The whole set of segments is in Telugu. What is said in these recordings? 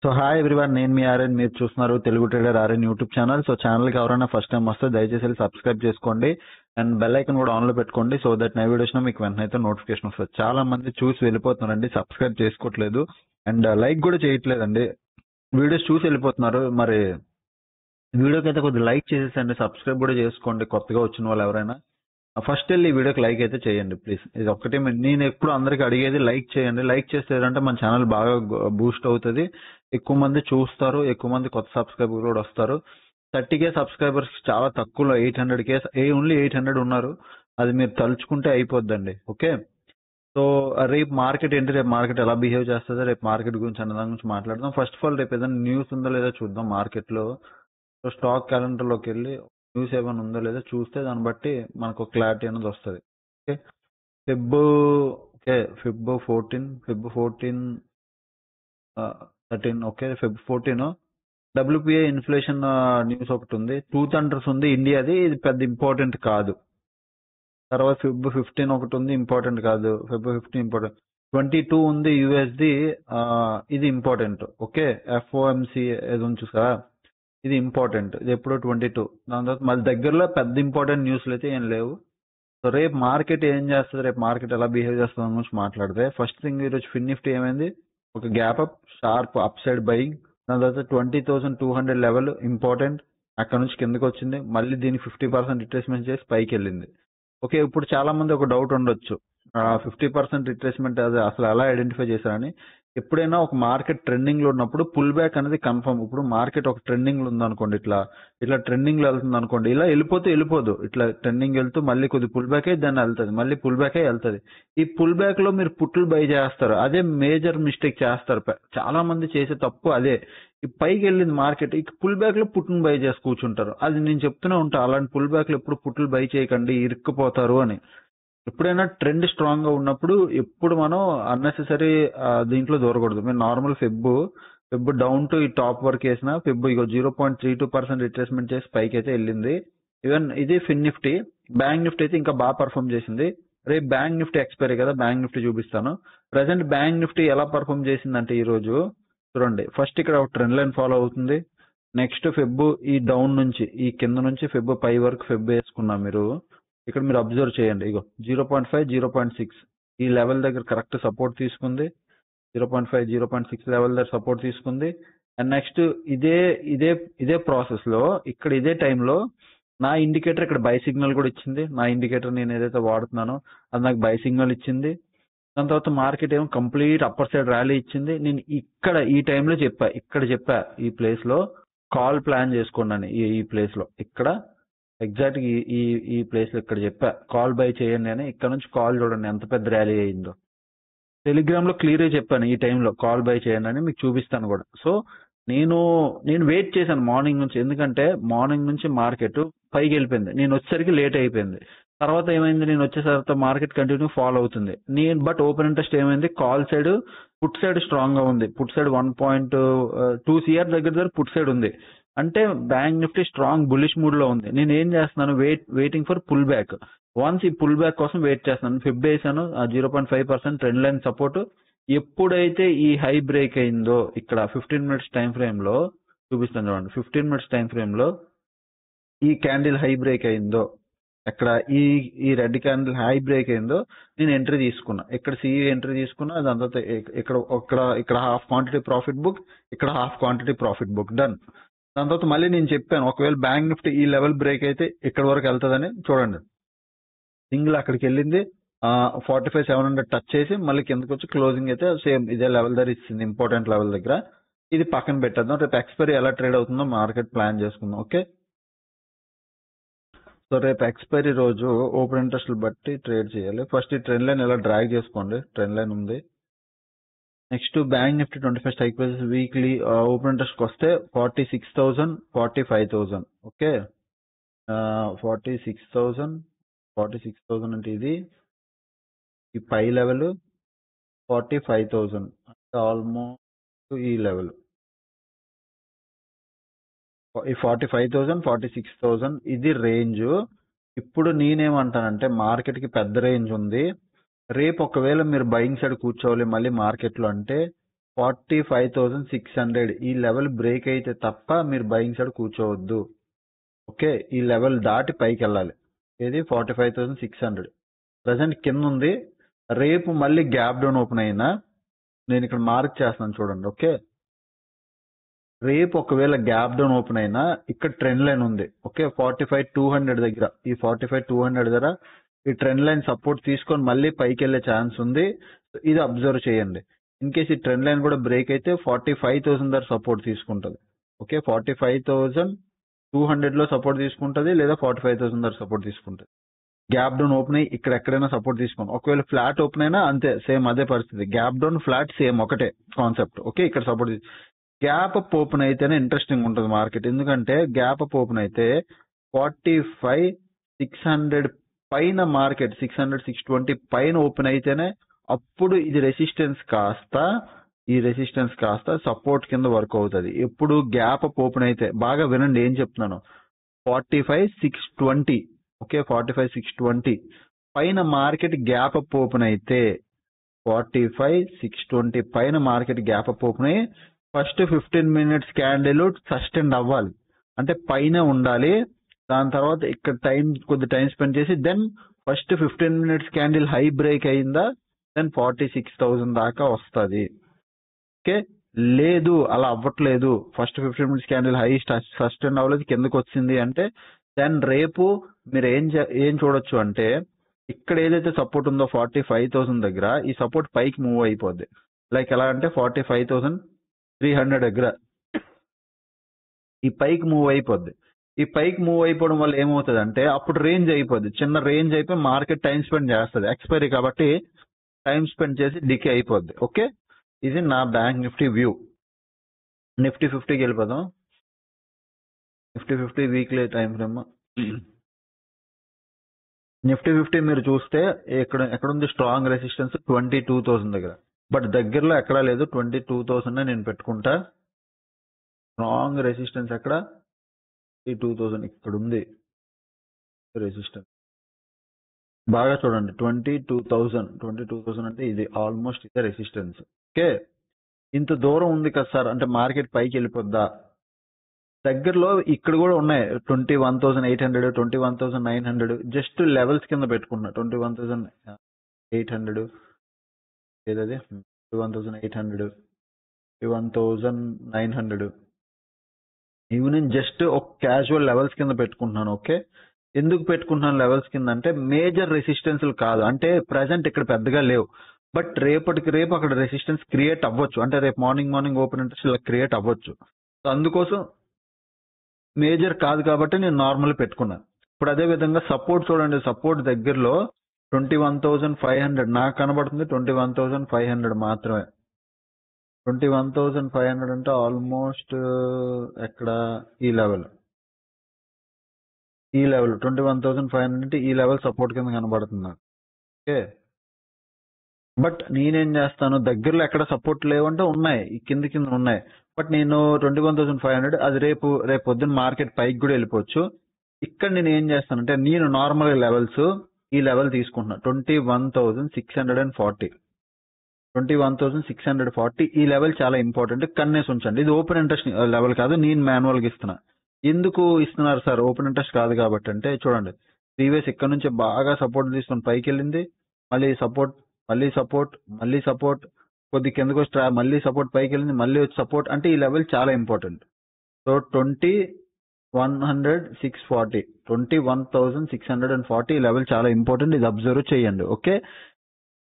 సో హాయ్ ఎవ్రీవన్, నేను మీ ఆర్ఎన్. మీరు చూస్తున్నారు Telugu trader RN YouTube channel. So ఛానల్కి ఎవరైనా ఫస్ట్ టైం వస్తే దయచేసి వెళ్ళి సబ్స్క్రైబ్ చేసుకోండి అండ్ బెల్ ఐకన్ కూడా ఆన్లో పెట్టుకోండి. సో దట్ నా వీడియోస్ మీకు వెంటనే అయితే నోటిఫికేషన్ వస్తుంది. చాలా మంది చూసి వెళ్ళిపోతున్నారండి, సబ్స్క్రైబ్ చేసుకోవట్లేదు అండ్ లైక్ కూడా చేయట్లేదండి. వీడియోస్ చూసి వెళ్ళిపోతున్నారు. మరి వీడియోకి అయితే కొద్దిగా లైక్ చేసేసండి, సబ్స్క్రైబ్ కూడా చేసుకోండి కొత్తగా వచ్చిన వాళ్ళు ఎవరైనా. ఫస్ట్ వెళ్ళి ఈ వీడియోకి లైక్ అయితే చేయండి ప్లీజ్. ఇది ఒక్కటే నేను ఎప్పుడు అందరికి అడిగేది, లైక్ చేయండి. లైక్ చేస్తే ఏంటంటే మన ఛానల్ బాగా బూస్ట్ అవుతుంది, ఎక్కువ మంది చూస్తారు, ఎక్కువ మంది కొత్త సబ్స్క్రైబర్ కూడా వస్తారు. 30K సబ్స్క్రైబర్స్ చాలా తక్కువలో 800K ఓన్లీ 800 ఉన్నారు. అది మీరు తలుచుకుంటే అయిపోద్దండి. ఓకే, సో రేపు మార్కెట్ ఏంటి, రేపు మార్కెట్ ఎలా బిహేవ్ చేస్తుంది, రేపు మార్కెట్ గురించి అన్న దాని గురించి మాట్లాడదాం. ఫస్ట్ ఆఫ్ ఆల్ రేపు ఏదైనా న్యూస్ ఉందో లేదో చూద్దాం మార్కెట్లో. సో స్టాక్ క్యాలెండర్లోకి వెళ్ళి న్యూస్ ఏమైనా ఉందో లేదో చూస్తే దాన్ని బట్టి మనకు క్లారిటీ అనేది వస్తుంది. Okay, Feb okay Feb 14 13 okay Feb 14 WPI inflation news ఒకటి ఉంది. 2 థండర్స్ ఉంది ఇండియాది, ఇది పెద్ద ఇంపార్టెంట్ కాదు. తర్వాత ఫెబ్ 15 ఒకటి ఉంది, ఇంపార్టెంట్ కాదు. Feb 15 important. 22 ఉంది యూఎస్ది, ఇది ఇంపార్టెంట్. ఓకే, FOMC ఏది ఉంది చూసారా, ఇది ఇంపార్టెంట్. ఇది ఎప్పుడో 22. దాని తర్వాత మళ్ళీ దగ్గరలో పెద్ద ఇంపార్టెంట్ న్యూస్లు అయితే ఏం లేవు. సో రేపు మార్కెట్ ఏం చేస్తుంది, రేపు మార్కెట్ ఎలా బిహేవ్ చేస్తుంది అని గురించి మాట్లాడితే, ఫస్ట్ థింగ్ ఈరోజు ఫిన్ నిఫ్టీ ఏమైంది, ఒక gap up, sharp up side buying. దాని తర్వాత 20,200 లెవెల్ ఇంపార్టెంట్, అక్కడ నుంచి కిందకి వచ్చింది. మళ్ళీ దీన్ని 50% రిట్రేస్మెంట్ చేసి పైకి వెళ్ళింది. ఓకే, ఇప్పుడు చాలా మంది ఒక డౌట్ ఉండొచ్చు, 50% రిట్రేస్మెంట్ అది అసలు ఎలా ఐడెంటిఫై చేశారని. ఎప్పుడైనా ఒక మార్కెట్ ట్రెండింగ్ లో ఉన్నప్పుడు పుల్ బ్యాక్ అనేది కన్ఫర్మ్. ఇప్పుడు మార్కెట్ ఒక ట్రెండింగ్ లో ఉంది అనుకోండి, ఇట్లా ట్రెండింగ్ లో వెళ్తుంది అనుకోండి, ఇలా వెళ్ళిపోదు. ఇట్లా ట్రెండింగ్ వెళ్తూ మళ్ళీ కొద్ది పుల్ బ్యాక్ అయ్యి దాన్ని వెళ్తుంది, మళ్ళీ పుల్ బ్యాక్ అయ్యి వెళ్తుంది. ఈ పుల్ బ్యాక్ లో మీరు పుట్లు బై చేస్తారు, అదే మేజర్ మిస్టేక్ చేస్తారు. చాలా మంది చేసే తప్పు అదే. ఈ పైకి వెళ్ళింది మార్కెట్, ఇక పుల్ బ్యాక్ లో పుట్టును బై చేసి కూర్చుంటారు. అది నేను చెప్తూనే ఉంటా, అలాంటి పుల్ బ్యాక్ లో ఎప్పుడు పుట్లు బై చేయకండి, ఇరుక్కుపోతారు అని. ఎప్పుడైనా ట్రెండ్ స్ట్రాంగ్ గా ఉన్నప్పుడు ఎప్పుడు మనం అన్నెసెసరీ దీంట్లో దూరకూడదు. మీరు నార్మల్ ఫెబ్ డౌన్ టు ఈ టాప్ వరకు వేసిన ఫెబ్ 0.32% రిట్రేస్మెంట్ చేసి పైకి అయితే వెళ్ళింది. ఈవెన్ ఇది ఫిన్ నిఫ్టీ. బ్యాంక్ నిఫ్టీ అయితే ఇంకా బాగా పర్ఫామ్ చేసింది. రేపు బ్యాంక్ నిఫ్టీ ఎక్స్పైరీ కదా, బ్యాంక్ నిఫ్టీ చూపిస్తాను. ప్రజెంట్ బ్యాంక్ నిఫ్టీ ఎలా పర్ఫామ్ చేసిందంటే ఈ రోజు చూడండి, ఫస్ట్ ఇక్కడ ఒక ట్రెండ్ లైన్ ఫాలో అవుతుంది. నెక్స్ట్ ఫెబ్ ఈ డౌన్ నుంచి, ఈ కింద నుంచి ఫెబ్ పై వరకు ఫెబ్ వేసుకున్నా మీరు. ఇక్కడ మీరు అబ్జర్వ్ చేయండి, ఇగో 0.5 0.6 ఈ లెవెల్ దగ్గర కరెక్ట్ సపోర్ట్ తీసుకుంది. 0.5 0.6 లెవెల్ దగ్గర సపోర్ట్ తీసుకుంది. అండ్ నెక్స్ట్ ఇదే ప్రాసెస్ లో ఇక్కడ ఇదే టైంలో నా ఇండికేటర్ ఇక్కడ బై సిగ్నల్ కూడా ఇచ్చింది. నా ఇండికేటర్ నేను ఏదైతే వాడుతున్నానో అది నాకు బై సిగ్నల్ ఇచ్చింది. దాని తర్వాత మార్కెట్ ఏమో కంప్లీట్ అప్పర్ సైడ్ ర్యాలీ ఇచ్చింది. నేను ఇక్కడ ఈ టైంలో చెప్పా ఈ ప్లేస్ లో కాల్ ప్లాన్ చేసుకోండి అని. ఈ ప్లేస్ లో ఇక్కడ ఎగ్జాక్ట్ ఈ ప్లేస్ లో ఇక్కడ చెప్పా కాల్ బై చేయండి అని. ఇక్కడ నుంచి కాల్ చూడండి ఎంత పెద్ద ర్యాలీ అయిందో. టెలిగ్రామ్ లో క్లియర్ గా చెప్పాను ఈ టైంలో కాల్ బై చేయండి అని, మీకు చూపిస్తాను కూడా. సో నేను వెయిట్ చేశాను మార్నింగ్ నుంచి, ఎందుకంటే మార్నింగ్ నుంచి మార్కెట్ పైకి వెళ్ళిపోయింది, నేను వచ్చేసరికి లేట్ అయిపోయింది. తర్వాత ఏమైంది, నేను వచ్చేసరికి మార్కెట్ కంటిన్యూ ఫాలో అవుతుంది. బట్ ఓపెన్ ఇంట్రెస్ట్ ఏమైంది, call side put side strong గా ఉంది. పుట్ సైడ్ 1.2 CR దగ్గర పుట్ సైడ్ ఉంది. అంటే bank Nifty strong bullish mood లో ఉంది. నేను ఏం చేస్తున్నాను, waiting for pull back. Once ఈ పుల్ బ్యాక్ కోసం వెయిట్ చేస్తున్నాను. ఫిబ్ వేసాను 0.5% ట్రెండ్ లైన్ సపోర్ట్. ఎప్పుడైతే ఈ హై బ్రేక్ అయిందో, ఇక్కడ 15 మినిట్స్ టైం ఫ్రేమ్ లో చూపిస్తాను చూడండి. 15 మినిట్స్ టైం ఫ్రేమ్ లో ఈ క్యాండిల్ హై బ్రేక్ అయిందో, ఎక్కడ ఈ రెడ్ క్యాండిల్ హై బ్రేక్ అయిందో నేను ఎంట్రీ తీసుకున్నా. ఇక్కడ సిఈ ఎంట్రీ తీసుకున్నా. దాని తర్వాత ఇక్కడ హాఫ్ క్వాంటిటీ ప్రాఫిట్ బుక్, ఇక్కడ half quantity profit book done. దాని తర్వాత మళ్ళీ నేను చెప్పాను, ఒకవేళ బ్యాంక్ నిఫ్టీ ఈ లెవెల్ బ్రేక్ అయితే ఇక్కడ వరకు వెళ్తుందని. చూడండి, సింగిల్ అక్కడికి వెళ్ళింది, 45,700 టచ్ చేసి మళ్ళీ కిందకి వచ్చి క్లోజింగ్ అయితే సేమ్ ఇదే లెవెల్ దగ్గర ఇచ్చింది, ఇంపార్టెంట్ లెవెల్ దగ్గర. ఇది పక్కన పెట్టేద్దాం, రేపు ఎక్స్పైరీ ఎలా ట్రేడ్ అవుతుందో మార్కెట్ ప్లాన్ చేసుకుందాం. ఓకే, సో రేపు ఎక్స్పైరీ రోజు ఓపెన్ ఇంట్రెస్ట్ బట్టి ట్రేడ్ చేయాలి. ఫస్ట్ ఈ ట్రెండ్ లైన్ ఎలా డ్రాగ్ చేసుకోండి, ట్రెండ్ లైన్ ఉంది. Next bank Nifty 25 strike prices weekly open interest వస్తే 46,000 45,000. ఓకే, 46,000 అంటే ఇది ఈ పై లెవెల్, 45,000 అంటే ఆల్మోస్ట్ ఈ లెవెల్. ఈ 45,000 46,000 ఇది రేంజ్. ఇప్పుడు నేనేమంటానంటే మార్కెట్ కి పెద్ద రేంజ్ ఉంది. రేపు ఒకవేళ మీరు బయింగ్ సైడ్ కూర్చోవాలి మళ్ళీ మార్కెట్ లో అంటే 45,600 ఈ లెవెల్ బ్రేక్ అయితే తప్ప మీరు బయింగ్ సైడ్ కూర్చోవద్దు. ఓకే, ఈ లెవెల్ దాటి పైకి వెళ్ళాలి. ఇది 45,600 ప్రజెంట్ కింద ఉంది. రేపు మళ్ళీ గ్యాప్ డౌన్ ఓపెన్ అయినా నేను ఇక్కడ మార్క్ చేస్తాను చూడండి. ఓకే, రేపు ఒకవేళ గ్యాప్ డౌన్ ఓపెన్ అయినా ఇక్కడ ట్రెండ్ లైన్ ఉంది. ఓకే, 45,200 దగ్గర, ఈ 45,200 దగ్గర ఈ ట్రెండ్ లైన్ సపోర్ట్ తీసుకొని మళ్ళీ పైకి వెళ్ళే ఛాన్స్ ఉంది. ఇది అబ్జర్వ్ చేయండి. ఇన్ కేస్ ఈ ట్రెండ్ లైన్ కూడా బ్రేక్ అయితే 45,000 దగ్గర సపోర్ట్ తీసుకుంటుంది. ఓకే, 45,200 లో సపోర్ట్ తీసుకుంటుంది, లేదా 45,000 దగ్గర సపోర్ట్ తీసుకుంటుంది. గ్యాప్ డౌన్ ఓపెన్ అయ్యి ఇక్కడ ఎక్కడైనా సపోర్ట్ తీసుకోండి. ఒకవేళ ఫ్లాట్ ఓపెన్ అయినా అంతే, సేమ్ అదే పరిస్థితి. గ్యాప్ డౌన్ ఫ్లాట్ సేమ్ ఒకటే కాన్సెప్ట్. ఓకే, ఇక్కడ సపోర్ట్ గ్యాప్ అప్ ఓపెన్ అయితేనే ఇంట్రెస్టింగ్ ఉంటుంది మార్కెట్. ఎందుకంటే గ్యాప్ అప్ ఓపెన్ అయితే 45,600 పైన మార్కెట్ 600, 620 పైన ఓపెన్ అయితేనే అప్పుడు ఇది రెసిస్టెన్స్ కాస్త సపోర్ట్ కింద వర్క్ అవుతుంది. ఎప్పుడు గ్యాప్ అప్ ఓపెన్ అయితే, బాగా వినండి ఏం చెప్తున్నాను, 45,620. ఓకే, 45,620 పైన మార్కెట్ గ్యాప్ అప్ ఓపెన్ అయితే 45,620 పైన మార్కెట్ గ్యాప్ అప్ ఓపెన్ అయ్యి ఫస్ట్ 15 మినిట్స్ క్యాండిల్ సస్టెండ్ అవ్వాలి, అంటే పైన ఉండాలి. దాని తర్వాత ఇక్కడ కొద్ది టైం స్పెండ్ చేసి then first 15 minutes candle high break అయిందా దెన్ 46,000 దాకా వస్తుంది. ఓకే, లేదు అలా అవ్వట్లేదు, first 15 minutes candle high sustained అవ్వలేదు, కిందకు వచ్చింది అంటే దెన్ రేపు మీరు ఏం చూడొచ్చు అంటే ఇక్కడ ఏదైతే సపోర్ట్ ఉందో 45,000 దగ్గర ఈ సపోర్ట్ పైకి మూవ్ అయిపోద్ది. లైక్ ఎలా అంటే 45,300 దగ్గర ఈ పైకి మూవ్ అయిపోద్ది. ఈ పైకి మూవ్ అయిపోవడం వల్ల ఏమవుతుంది అంటే అప్పుడు రేంజ్ అయిపోద్ది, చిన్న రేంజ్ అయిపోయి మార్కెట్ టైం స్పెండ్ చేస్తుంది. ఎక్స్పైరీ కాబట్టి టైం స్పెండ్ చేసి డికే అయిపోద్ది. ఓకే, ఇది నా బ్యాంక్ నిఫ్టీ వ్యూ. నిఫ్టీ 50కి వెళ్ళిపోదాం. Nifty 50 weekly time frame. Nifty 50 మీరు చూస్తే ఎక్కడుంది స్ట్రాంగ్ రెసిస్టెన్స్ 22,000 దగ్గర, బట్ దగ్గరలో ఎక్కడా లేదు. 22,000 నేను పెట్టుకుంటా. స్ట్రాంగ్ రెసిస్టెన్స్ ఎక్కడ, 22,000 ఇక్కడ ఉంది రెసిస్టెన్స్. బాగా చూడండి, 22,000 అంటే ఇది ఆల్మోస్ట్ ఇదే రెసిస్టెన్స్. ఓకే, ఇంత దూరం ఉంది కదా సార్ అంటే మార్కెట్ పైకి వెళ్ళిపోద్దా? దగ్గరలో ఇక్కడ కూడా ఉన్నాయి 21,800, 21,900 జస్ట్ లెవెల్స్ కింద పెట్టుకున్నా. 21,800 ఏదది 21,800, 21,900 ఇవి నేను జస్ట్ ఒక క్యాజువల్ లెవెల్స్ కింద పెట్టుకుంటున్నాను. ఓకే, ఎందుకు పెట్టుకుంటున్నాను లెవెల్స్ కింద అంటే మేజర్ రెసిస్టెన్స్ కాదు, అంటే ప్రజెంట్ ఇక్కడ పెద్దగా లేవు, బట్ రేపటికి రేపు అక్కడ రెసిస్టెన్స్ క్రియేట్ అవ్వచ్చు, అంటే రేపు మార్నింగ్ ఓపెన్ ఇంట్రెస్ట్ ఇలా క్రియేట్ అవ్వచ్చు. సో అందుకోసం మేజర్ కాదు కాబట్టి నేను నార్మల్ పెట్టుకున్నాను. ఇప్పుడు అదే విధంగా సపోర్ట్ చూడండి, సపోర్ట్ దగ్గరలో 21,500 నాకు కనబడుతుంది. 21,500 మాత్రమే. 21,500 అంటే ఆల్మోస్ట్ ఎక్కడ ఈ లెవెల్ 21,500 అంటే ఈ లెవెల్ సపోర్ట్ కింద కనబడుతుంది నాకు. ఓకే, బట్ నేనేం చేస్తాను, దగ్గరలో ఎక్కడ సపోర్ట్ లేవంటే ఉన్నాయి, ఈ కింద ఉన్నాయి, బట్ నేను 21,500 అది రేపు పొద్దున్న మార్కెట్ పైకి కూడా వెళ్ళిపోవచ్చు. ఇక్కడ నేను ఏం చేస్తానంటే నేను నార్మల్ లెవెల్స్ ఈ లెవెల్ తీసుకుంటున్నాను 21,640. 21,640 ఈ లెవెల్ చాలా ఇంపార్టెంట్, కన్నేసి ఉంచండి. ఇది ఓపెన్ ఇంట్రెస్ట్ లెవెల్ కాదు, నేను మాన్యువల్గా ఇస్తున్నా. ఎందుకు ఇస్తున్నారు సార్ ఓపెన్ ఇంట్రెస్ట్ కాదు కాబట్టి అంటే చూడండి, ప్రీవియస్ ఇక్కడ నుంచి బాగా సపోర్ట్ తీసుకొని పైకి వెళ్ళింది, మళ్ళీ సపోర్ట్ కొద్ది కిందకు వచ్చి మళ్ళీ సపోర్ట్ పైకి వెళ్ళింది, మళ్ళీ వచ్చి సపోర్ట్, అంటే ఈ లెవెల్ చాలా ఇంపార్టెంట్. సో 21,640 ఈ లెవెల్ చాలా ఇంపార్టెంట్, ఇది అబ్జర్వ్ చేయండి. ఓకే,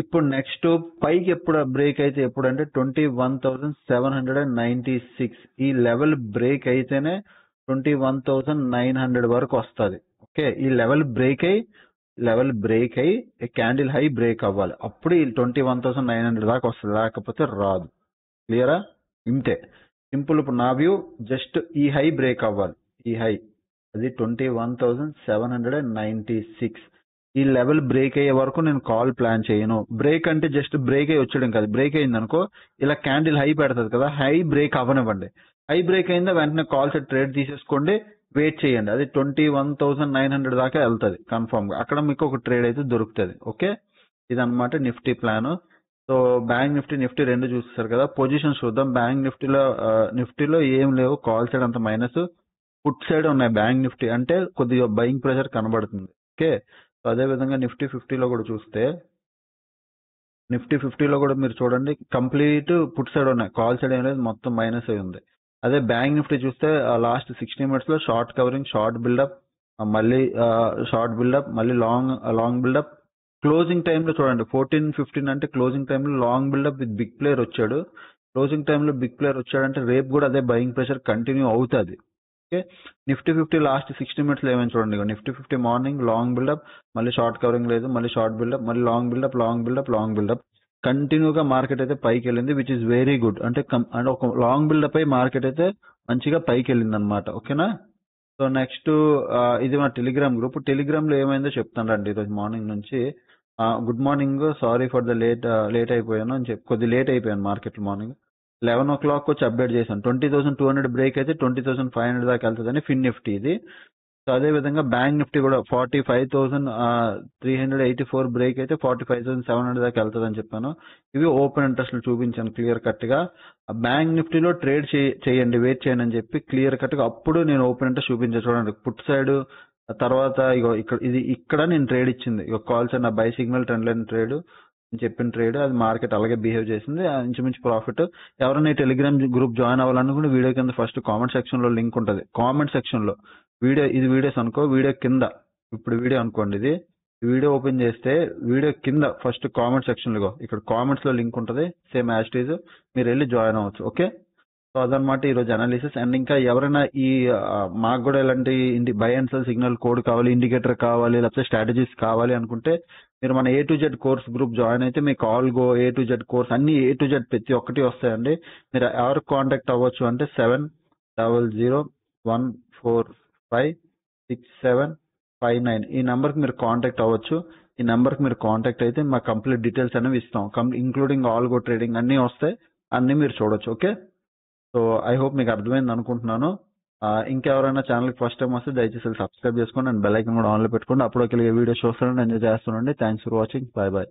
ఇప్పుడు నెక్స్ట్ పైకి ఎప్పుడు బ్రేక్ అయితే ఎప్పుడంటే 21,796 ఈ లెవెల్ బ్రేక్ అయితేనే 21,900 వరకు వస్తుంది. ఓకే, ఈ లెవెల్ బ్రేక్ అయ్యి క్యాండిల్ హై బ్రేక్ అవ్వాలి, అప్పుడు ఈ 21,900 దాకా వస్తుంది, లేకపోతే రాదు. క్లియరా? ఇంతే సింపుల్. ఇప్పుడు నా వ్యూ జస్ట్ ఈ హై బ్రేక్ అవ్వాలి, ఈ హై అది 21,796 ఈ లెవెల్ బ్రేక్ అయ్యే వరకు నేను కాల్ ప్లాన్ చేయను. బ్రేక్ అంటే జస్ట్ బ్రేక్ అయ్యి వచ్చేయడం కాదు, బ్రేక్ అయింది అనుకో ఇలా క్యాండిల్ హై పెడుతుంది కదా, హై బ్రేక్ అవ్వనివ్వండి. హై బ్రేక్ అయిందా వెంటనే కాల్ సెట్ ట్రేడ్ తీసేసుకోండి, వెయిట్ చేయండి, అది 21,900 దాకా వెళ్తుంది కన్ఫర్మ్ గా, అక్కడ మీకు ఒక ట్రేడ్ అయితే దొరుకుతుంది. ఓకే, ఇదన్నమాట Nifty plan. So bank Nifty రెండు చూస్తారు కదా. పొజిషన్స్ చూద్దాం. బ్యాంక్ నిఫ్టీలో ఏం లేవు. కాల్ సైడ్ అంత మైనస్, పుట్ సైడ్ ఉన్నాయి బ్యాంక్ నిఫ్టీ, అంటే కొద్దిగా బయింగ్ ప్రెషర్ కనబడుతుంది. ఓకే, సో అదే విధంగా నిఫ్టీ 50లో కూడా చూస్తే, నిఫ్టీ 50లో కూడా మీరు చూడండి కంప్లీట్ పుట్ సైడ్ ఉన్నాయి, కాల్ సైడ్ ఏం లేదు, మొత్తం మైనస్ అయి ఉంది. అదే బ్యాంక్ నిఫ్టీ చూస్తే లాస్ట్ 60 minutes లో షార్ట్ కవరింగ్, షార్ట్ బిల్డప్, మళ్ళీ షార్ట్ బిల్డప్, మళ్ళీ లాంగ్ బిల్డప్. క్లోజింగ్ టైంలో చూడండి 14-15 అంటే క్లోజింగ్ టైంలో long buildup with big player వచ్చాడు. క్లోజింగ్ టైంలో బిగ్ ప్లేయర్ వచ్చాడంటే రేపు కూడా అదే బయింగ్ ప్రెషర్ కంటిన్యూ అవుతుంది. ఓకే, నిఫ్టీ 50 లాస్ట్ 60 minutes లో ఏమైనా చూడండి. నిఫ్టీ 50 మార్నింగ్ లాంగ్ బిల్డప్, మళ్ళీ షార్ట్ కవరింగ్ లేదు, మళ్ళీ షార్ట్ బిల్డప్, మళ్ళీ లాంగ్ బిల్డప్ కంటిన్యూగా మార్కెట్ అయితే పైకి వెళ్ళింది, విచ్ ఇస్ వెరీ గుడ్. అంటే ఒక లాంగ్ బిల్డప్ అయి మార్కెట్ అయితే మంచిగా పైకి వెళ్ళింది అనమాట. ఓకేనా. సో నెక్స్ట్ ఇది మా టెలిగ్రామ్ గ్రూప్. టెలిగ్రామ్ లో ఏమైందో చెప్తానండి ఈరోజు మార్నింగ్ నుంచి. Good morning, sorry for the late అయిపోయాను అని చెప్పి, కొద్ది లేట్ అయిపోయాను మార్కెట్ మార్నింగ్ 11 o'clock వచ్చి అప్డేట్ చేశాను. 20,200 బ్రేక్ అయితే 20,500 దాకా వెళ్తుందని ఫిన్ నిఫ్టీ ఇది. సో అదే విధంగా బ్యాంక్ నిఫ్టీ కూడా 45,384 బ్రేక్ అయితే 45,700 దాకా వెళ్తుందని చెప్పాను. ఇవి ఓపెన్ ఇంట్రెస్ట్ చూపించాను క్లియర్ కట్ గా. బ్యాంక్ నిఫ్టీలో ట్రేడ్ చేయండి, వెయిట్ చేయండి అని చెప్పి క్లియర్ కట్ గా అప్పుడు నేను ఓపెన్ ఇంట్రెస్ట్ చూపించాను. చూడండి పుట్ సైడ్ తర్వాత ఇగో ఇక్కడ నేను ట్రేడ్ ఇచ్చింది. ఇక కాల్స్ నా by signal trend line trade చెప్పిన ట్రేడ్, అది మార్కెట్ అలాగే బిహేవ్ చేసింది, ఇంచుమించు ప్రాఫిట్. ఎవరైనా ఈ టెలిగ్రామ్ గ్రూప్ జాయిన్ అవ్వాలనుకుంటే వీడియో కింద ఫస్ట్ కామెంట్ సెక్షన్ లో లింక్ ఉంటుంది. కామెంట్ సెక్షన్ లో వీడియోస్ అనుకో, వీడియో కింద, ఇప్పుడు వీడియో అనుకోండి, ఇది వీడియో ఓపెన్ చేస్తే వీడియో కింద ఫస్ట్ కామెంట్ సెక్షన్ లో ఇక్కడ కామెంట్స్ లో లింక్ ఉంటుంది, సేమ్ యాజ్ ఇట్ ఈజ్, మీరు వెళ్ళి జాయిన్ అవ్వచ్చు. ఓకే, సో అదనమాట ఈరోజు అనాలిసిస్. అండ్ ఇంకా ఎవరైనా ఈ మాకు కూడా ఇలాంటి by and cell signal code కావాలి, ఇండికేటర్ కావాలి, లేకపోతే స్ట్రాటజీస్ కావాలి అనుకుంటే మీరు మన A to Z course group join అయితే మీకు all go A to Z course అన్ని A to Z ప్రతి ఒక్కటి వస్తాయండి. మీరు ఎవరికి కాంటాక్ట్ అవ్వచ్చు అంటే 7001456759 ఈ నెంబర్కి మీరు కాంటాక్ట్ అవ్వచ్చు. ఈ నెంబర్కి మీరు కాంటాక్ట్ అయితే మా కంప్లీట్ డీటెయిల్స్ అనేవి ఇస్తాం, ఇంక్లూడింగ్ ఆల్ గో ట్రేడింగ్ అన్నీ వస్తాయి, అన్నీ మీరు చూడొచ్చు. ఓకే, సో ఐ హోప్ మీకు అర్థమైంది అనుకుంటున్నాను. ఇంకెవరైనా ఛానల్కి ఫస్ట్ టైం వస్తే దయచేసి సబ్స్క్రైబ్ చేసుకోండి అండ్ బెల్ ఐకాన్ కూడా ఆన్లో పెట్టుకోండి. అప్పుడు వీడియో చూస్తానండి, ఎంజాయ్ చేస్తానండి. Thanks for watching. Bye bye.